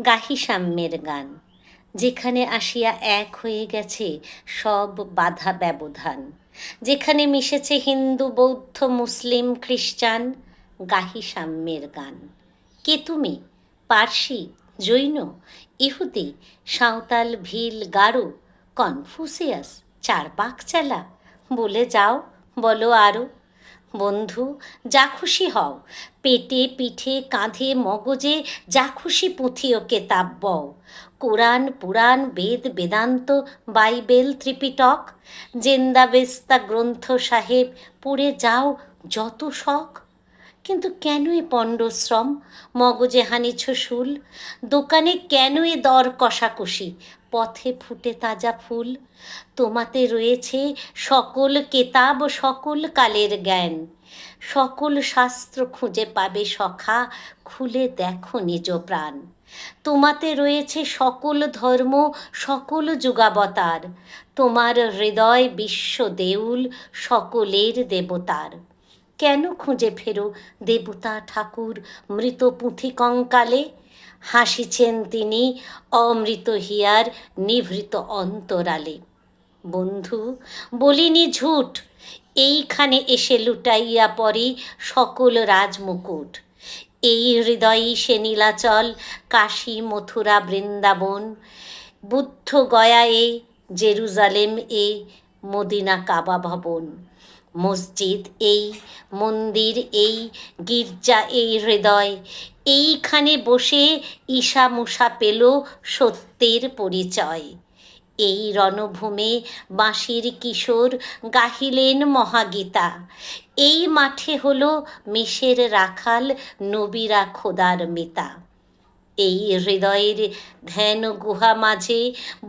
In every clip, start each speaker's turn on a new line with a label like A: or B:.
A: গাহি সাম্যের গান, যেখানে আসিয়া এক হয়ে গেছে সব বাধা ব্যবধান, যেখানে মিশেছে হিন্দু বৌদ্ধ মুসলিম খ্রিস্টান। গাহি সাম্যের গান। কে তুমি? পার্সি, জৈন, ইহুদি, সাঁওতাল, ভিল, গারো, কনফুসিয়াস, চারপাক চালা, বলে যাও, বলো আরও। বন্ধু, যা খুশি হও, পেটে পিঠে কাঁধে মগজে যা খুশি পুঁথি ও কেতাব বও। কোরআন পুরাণ বেদ বেদান্ত বাইবেল ত্রিপিটক, জেন্দাবেস্তা গ্রন্থ সাহেব পড়ে যাও যত শখ। কিন্তু কেন এ পণ্ডশ্রম, মগজে হানিছ শুল? দোকানে কেন এ দর কষাকষি, পথে ফুটে তাজা ফুল? তোমাতে রয়েছে সকল কেতাব সকল কালের জ্ঞান, সকল শাস্ত্র খুঁজে পাবে সখা, খুলে দেখো নিজ প্রাণ। তোমাতে রয়েছে সকল ধর্ম সকল যুগাবতার, তোমার হৃদয় বিশ্ব দেউল সকলের দেবতার। কেন খুঁজে ফেরো দেবতা ঠাকুর মৃত পুঁথি কঙ্কালে? হাসিছেন তিনি অমৃত হিয়ার নিভৃত অন্তরালে। বন্ধু, বলিনি ঝুট, এইখানে এসে লুটাইয়া পড়ি সকল রাজমুকুট। এই হৃদয়ই সে নীলাচল, কাশী মথুরা বৃন্দাবন, বুদ্ধ গয়া এ, জেরুজালেম এ, মদিনা কাবা ভবন। মসজিদ এই, মন্দির এই, গির্জা এই হৃদয়, এইখানে বসে ঈশা মুষা পেল সত্যের পরিচয়। এই রণভূমে বাঁশির কিশোর গাহিলেন মহাগীতা, এই মাঠে হলো মেষের রাখাল নবীরা খোদার মিতা। এই হৃদয়ের ধ্যান গুহা মাঝে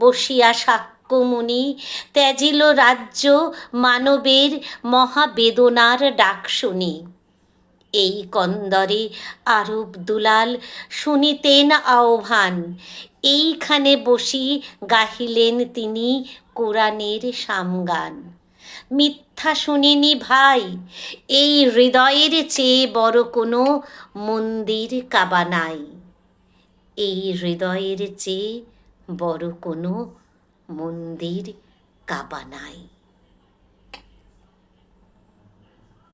A: বসিয়া শাক্যমুনি ত্যাজিল রাজ্য মানবের মহাবেদনার ডাক শুনি। এই কন্দরে আরব দুলাল শুনিতেন আহ্বান, এইখানে বসি গাহিলেন তিনি কোরআনের সামগান। মিথ্যা শুনিনি ভাই, এই হৃদয়ের চেয়ে বড় কোনো মন্দির কাবা নাই। এই হৃদয়ের চেয়ে বড় কোনো মন্দির কাবা নাই।